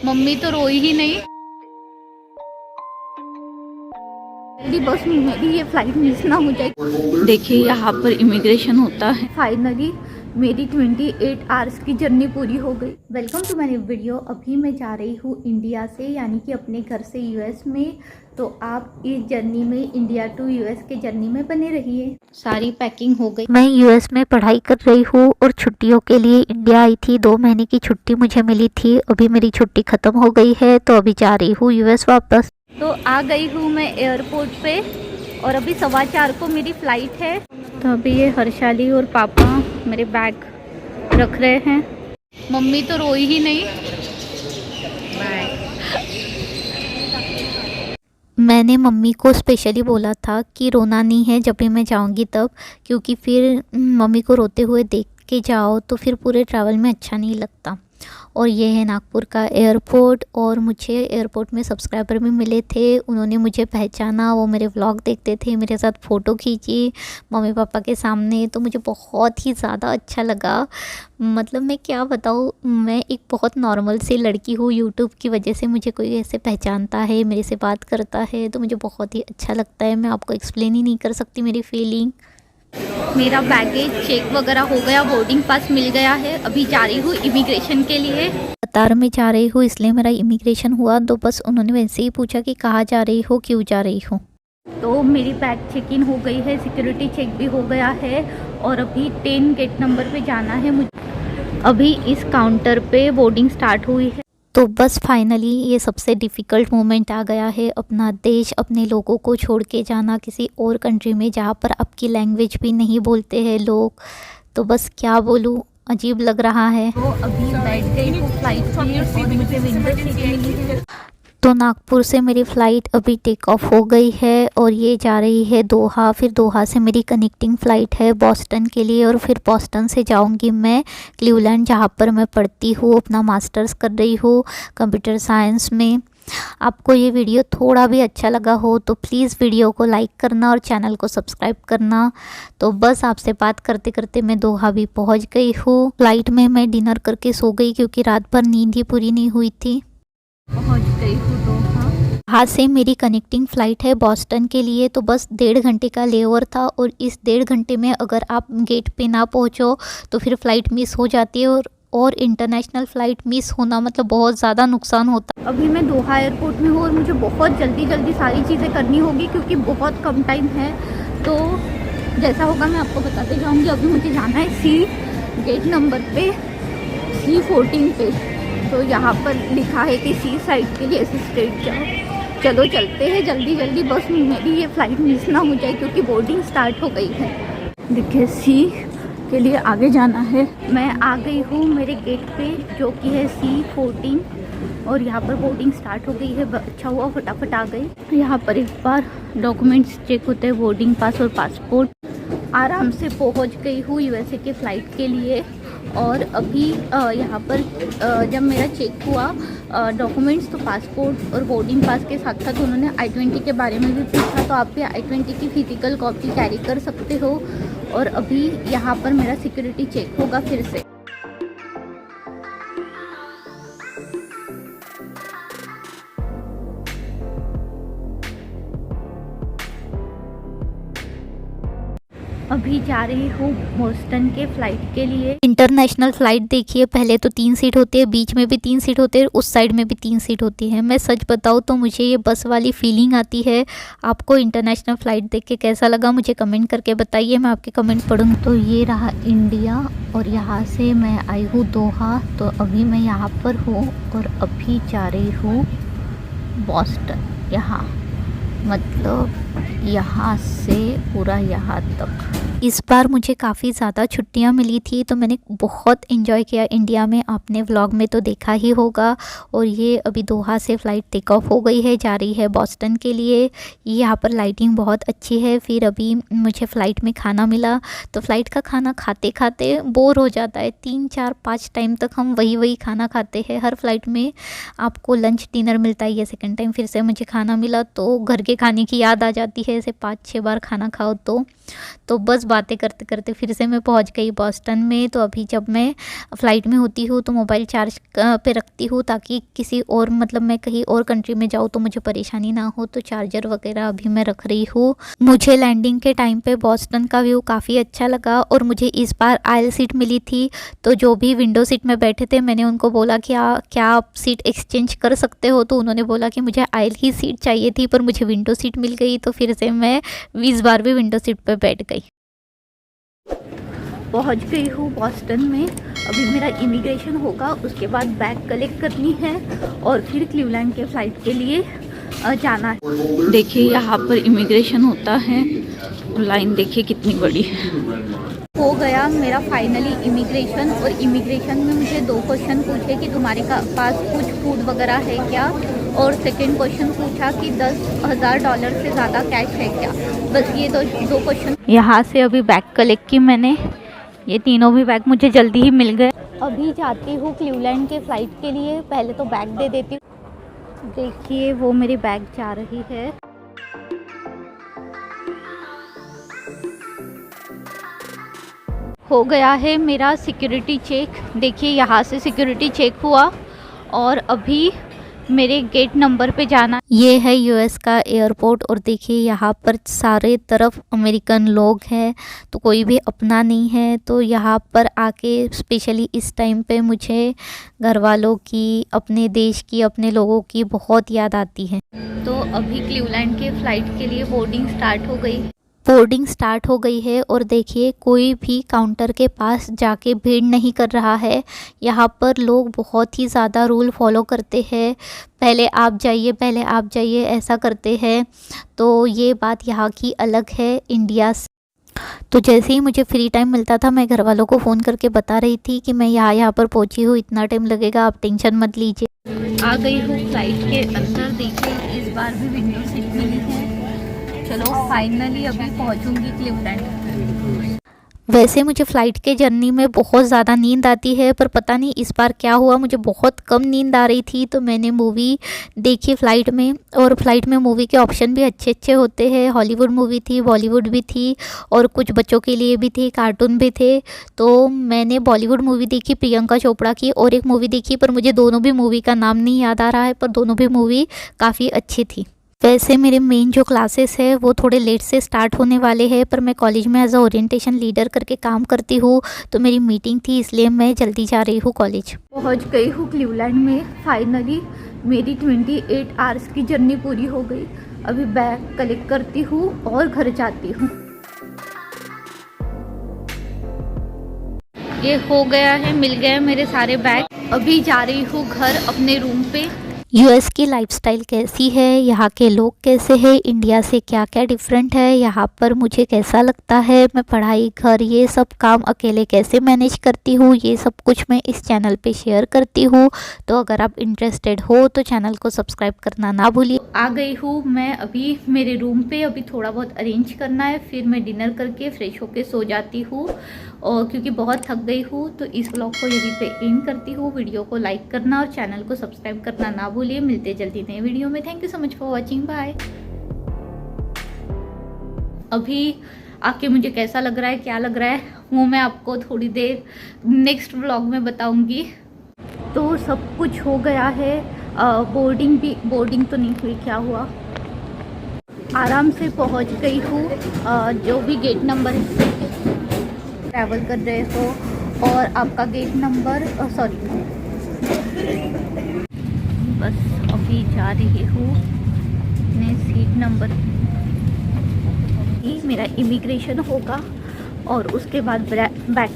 Mummy तो रोई ही नहीं। जल्दी बस मेरी ये फ्लाइट मिस ना हो जाए। देखिए यहाँ पर इमिग्रेशन होता है। फाइनली मेरी 28 आवर्स की जर्नी पूरी हो गई। Welcome to my new video. अभी मैं जा रही हूँ इंडिया से, यानी कि अपने घर से यूएस में। तो आप इस जर्नी में, इंडिया टू यूएस के जर्नी में बने रहिए। सारी पैकिंग हो गई। मैं यूएस में पढ़ाई कर रही हूँ और छुट्टियों के लिए इंडिया आई थी। 2 महीने की छुट्टी मुझे मिली थी। अभी मेरी छुट्टी ख़त्म हो गई है, तो अभी जा रही हूँ यूएस वापस। तो आ गई हूँ मैं एयरपोर्ट पे और अभी 4:15 को मेरी फ़्लाइट है। तो अभी ये हर्षाली और पापा मेरे बैग रख रहे हैं। मम्मी तो रोई ही नहीं। मैंने मम्मी को स्पेशली बोला था कि रोना नहीं है जब भी मैं जाऊंगी तब, क्योंकि फिर मम्मी को रोते हुए देख के जाओ तो फिर पूरे ट्रैवल में अच्छा नहीं लगता। और ये है नागपुर का एयरपोर्ट। और मुझे एयरपोर्ट में सब्सक्राइबर भी मिले थे, उन्होंने मुझे पहचाना, वो मेरे व्लॉग देखते थे, मेरे साथ फ़ोटो खींची मम्मी पापा के सामने। तो मुझे बहुत ही ज़्यादा अच्छा लगा। मतलब मैं क्या बताऊँ, मैं एक बहुत नॉर्मल सी लड़की हूँ। यूट्यूब की वजह से मुझे कोई ऐसे पहचानता है, मेरे से बात करता है, तो मुझे बहुत ही अच्छा लगता है। मैं आपको एक्सप्लेन ही नहीं कर सकती मेरी फीलिंग। मेरा बैगेज चेक वगैरह हो गया, बोर्डिंग पास मिल गया है। अभी जा रही हूँ इमिग्रेशन के लिए। कतार में जा रही हूँ, इसलिए मेरा इमिग्रेशन हुआ। तो बस उन्होंने वैसे ही पूछा कि कहाँ जा रही हो, क्यों जा रही हो। तो मेरी बैग चेक इन हो गई है, सिक्योरिटी चेक भी हो गया है और अभी 10 गेट नंबर पे जाना है मुझे। अभी इस काउंटर पे बोर्डिंग स्टार्ट हुई है। तो बस फाइनली ये सबसे डिफ़िकल्ट मोमेंट आ गया है। अपना देश, अपने लोगों को छोड़ के जाना किसी और कंट्री में, जहाँ पर आपकी लैंग्वेज भी नहीं बोलते हैं लोग। तो बस क्या बोलूँ, अजीब लग रहा है। तो अभी बैठ गई हूँ फ्लाइट में और मुझे विंडो सीट मिली है। तो नागपुर से मेरी फ़्लाइट अभी टेक ऑफ हो गई है और ये जा रही है दोहा। फिर दोहा से मेरी कनेक्टिंग फ़्लाइट है बॉस्टन के लिए, और फिर बॉस्टन से जाऊंगी मैं क्लीवलैंड, जहाँ पर मैं पढ़ती हूँ, अपना मास्टर्स कर रही हूँ कंप्यूटर साइंस में। आपको ये वीडियो थोड़ा भी अच्छा लगा हो तो प्लीज़ वीडियो को लाइक करना और चैनल को सब्सक्राइब करना। तो बस आपसे बात करते करते मैं दोहा भी पहुँच गई हूँ। फ़्लाइट में मैं डिनर करके सो गई, क्योंकि रात भर नींद ही पूरी नहीं हुई थी। पहुंच गई हूँ दोहा। यहाँ से मेरी कनेक्टिंग फ़्लाइट है बॉस्टन के लिए। तो बस 1.5 घंटे का लेओवर था, और इस 1.5 घंटे में अगर आप गेट पे ना पहुँचो तो फिर फ़्लाइट मिस हो जाती है। और इंटरनेशनल फ़्लाइट मिस होना मतलब बहुत ज़्यादा नुकसान होता है। अभी मैं दोहा एयरपोर्ट में हूँ और मुझे बहुत जल्दी जल्दी सारी चीज़ें करनी होगी, क्योंकि बहुत कम टाइम है। तो जैसा होगा मैं आपको बताते जाऊँगी। अभी मुझे जाना है सी गेट नंबर पे, C14 पे। तो यहाँ पर लिखा है कि सी साइड के लिए ऐसे स्ट्रेट जाओ। चलो चलते हैं जल्दी जल्दी, बस मेरी ये फ़्लाइट मिस ना हो जाए, क्योंकि बोर्डिंग स्टार्ट हो गई है। देखिए सी के लिए आगे जाना है। मैं आ गई हूँ मेरे गेट पे, जो कि है C14, और यहाँ पर बोर्डिंग स्टार्ट हो गई है। अच्छा हुआ फटाफट आ गई। यहाँ पर एक बार डॉक्यूमेंट्स चेक होते हैं, बोर्डिंग पास और पासपोर्ट। आराम से पहुँच गई हूँ यूएसए के फ़्लाइट के लिए। और अभी यहाँ पर जब मेरा चेक हुआ डॉक्यूमेंट्स, तो पासपोर्ट और बोर्डिंग पास के साथ साथ उन्होंने I-20 के बारे में भी पूछा। तो आप भी I-20 की फ़िज़िकल कॉपी कैरी कर सकते हो। और अभी यहाँ पर मेरा सिक्योरिटी चेक होगा फिर से। अभी जा रही हूँ बोस्टन के फ़्लाइट के लिए। इंटरनेशनल फ़्लाइट देखिए, पहले तो 3 सीट होती है, बीच में भी 3 सीट होती है, उस साइड में भी 3 सीट होती है। मैं सच बताऊँ तो मुझे ये बस वाली फीलिंग आती है। आपको इंटरनेशनल फ़्लाइट देख के कैसा लगा मुझे कमेंट करके बताइए, मैं आपके कमेंट पढ़ूँगी। तो ये रहा इंडिया, और यहाँ से मैं आई हूँ दोहा। तो अभी मैं यहाँ पर हूँ और अभी जा रही हूँ बॉस्टन। यहाँ मतलब यहाँ से पूरा यहाँ तक। इस बार मुझे काफ़ी ज़्यादा छुट्टियाँ मिली थी, तो मैंने बहुत एंजॉय किया इंडिया में। आपने व्लॉग में तो देखा ही होगा। और ये अभी दोहा से फ़्लाइट टेक ऑफ हो गई है, जा रही है बॉस्टन के लिए। यहाँ पर लाइटिंग बहुत अच्छी है। फिर अभी मुझे फ़्लाइट में खाना मिला। तो फ़्लाइट का खाना खाते खाते बोर हो जाता है, 3 4 5 टाइम तक हम वही खाना खाते हैं। हर फ्लाइट में आपको लंच डिनर मिलता है। ये सेकेंड टाइम फिर से मुझे खाना मिला, तो घर के खाने की याद आ जाती है। ऐसे 5 6 बार खाना खाओ तो तो बस बातें करते करते फिर से मैं पहुंच गई बॉस्टन में। तो अभी जब मैं फ़्लाइट में होती हूँ तो मोबाइल चार्ज पे रखती हूँ, ताकि किसी और मतलब मैं कहीं और कंट्री में जाऊँ तो मुझे परेशानी ना हो। तो चार्जर वगैरह अभी मैं रख रही हूँ। मुझे लैंडिंग के टाइम पे बॉस्टन का व्यू काफ़ी अच्छा लगा और मुझे इस बार आयल सीट मिली थी। तो जो भी विंडो सीट में बैठे थे मैंने उनको बोला कि क्या आप सीट एक्सचेंज कर सकते हो, तो उन्होंने बोला कि मुझे आयल ही सीट चाहिए थी, पर मुझे विंडो सीट मिल गई। तो फिर से मैं इस बार भी विंडो सीट पर बैठ गई। पहुंच गई हूँ बॉस्टन में। अभी मेरा इमिग्रेशन होगा, उसके बाद बैग कलेक्ट करनी है और फिर क्लीवलैंड के फ़्लाइट के लिए जाना है। देखिए यहाँ पर इमिग्रेशन होता है, लाइन देखिए कितनी बड़ी है। हो गया मेरा फाइनली इमिग्रेशन, और इमिग्रेशन में मुझे 2 क्वेश्चन पूछे कि तुम्हारे पास कुछ फूड वगैरह है क्या, और सेकंड क्वेश्चन पूछा कि $10,000 से ज़्यादा कैश है क्या। बस ये दो क्वेश्चन। यहाँ से अभी बैग कलेक्ट की मैंने, ये तीनों भी बैग मुझे जल्दी ही मिल गए। अभी जाती हूँ क्लीवलैंड के फ़्लाइट के लिए, पहले तो बैग दे देती हूँ। देखिए वो मेरी बैग जा रही है। हो गया है मेरा सिक्योरिटी चेक। देखिए यहाँ से सिक्योरिटी चेक हुआ और अभी मेरे गेट नंबर पे जाना। ये है यूएस का एयरपोर्ट, और देखिए यहाँ पर सारे तरफ अमेरिकन लोग हैं, तो कोई भी अपना नहीं है। तो यहाँ पर आके स्पेशली इस टाइम पे मुझे घर वालों की, अपने देश की, अपने लोगों की बहुत याद आती है। तो अभी क्लीवलैंड के फ़्लाइट के लिए बोर्डिंग स्टार्ट हो गई है और देखिए कोई भी काउंटर के पास जाके भीड़ नहीं कर रहा है। यहाँ पर लोग बहुत ही ज़्यादा रूल फॉलो करते हैं, पहले आप जाइए ऐसा करते हैं। तो ये बात यहाँ की अलग है इंडिया से। तो जैसे ही मुझे फ्री टाइम मिलता था मैं घर वालों को फ़ोन करके बता रही थी कि मैं यहाँ पर पहुँची हूँ, इतना टाइम लगेगा, आप टेंशन मत लीजिए। आ गई हूँ फ्लाइट के अंदर। देखिए इस बार भी विंडो सीट मिली है। चलो फाइनली अभी पहुंचूंगी क्लीवलैंड। वैसे मुझे फ़्लाइट के जर्नी में बहुत ज़्यादा नींद आती है, पर पता नहीं इस बार क्या हुआ, मुझे बहुत कम नींद आ रही थी। तो मैंने मूवी देखी फ़्लाइट में, और फ़्लाइट में मूवी के ऑप्शन भी अच्छे अच्छे होते हैं। हॉलीवुड मूवी थी, बॉलीवुड भी थी, और कुछ बच्चों के लिए भी थी, कार्टून भी थे। तो मैंने बॉलीवुड मूवी देखी प्रियंका चोपड़ा की, और एक मूवी देखी, पर मुझे दोनों भी मूवी का नाम नहीं याद आ रहा है, पर दोनों भी मूवी काफ़ी अच्छी थी। वैसे मेरे मेन जो क्लासेस है वो थोड़े लेट से स्टार्ट होने वाले हैं, पर मैं कॉलेज में एज अ ओरिएंटेशन लीडर करके काम करती हूँ, तो मेरी मीटिंग थी इसलिए मैं जल्दी जा रही हूँ कॉलेज। पहुँच गई हूँ क्लीवलैंड में फाइनली। मेरी 28 आवर्स की जर्नी पूरी हो गई। अभी बैग कलेक्ट करती हूँ और घर जाती हूँ। ये हो गया है, मिल गए मेरे सारे बैग। अभी जा रही हूँ घर अपने रूम पे। यूएस की लाइफस्टाइल कैसी है, यहाँ के लोग कैसे हैं, इंडिया से क्या क्या डिफरेंट है, यहाँ पर मुझे कैसा लगता है, मैं पढ़ाई, घर, ये सब काम अकेले कैसे मैनेज करती हूँ, ये सब कुछ मैं इस चैनल पे शेयर करती हूँ। तो अगर आप इंटरेस्टेड हो तो चैनल को सब्सक्राइब करना ना भूलिए। आ गई हूँ मैं अभी मेरे रूम पे। अभी थोड़ा बहुत अरेंज करना है, फिर मैं डिनर करके फ्रेश होके सो जाती हूँ, और क्योंकि बहुत थक गई हूँ। तो इस व्लॉग को यहीं पे एंड करती हूँ। वीडियो को लाइक करना और चैनल को सब्सक्राइब करना ना भूलिए। मिलते जल्दी नए वीडियो में। Thank you so much for watching, bye. अभी आके मुझे कैसा लग रहा है, क्या लग रहा है, वो मैं आपको थोड़ी देर नेक्स्ट व्लॉग में बताऊंगी। तो सब कुछ हो गया है। बोर्डिंग तो नहीं हुई, क्या हुआ, आराम से पहुंच गई हूँ। जो भी गेट नंबर ट्रैवल कर रहे हो और आपका गेट नंबर बस अभी जा रही हूँ अपने सीट नंबर। मेरा इमिग्रेशन होगा और उसके बाद बैग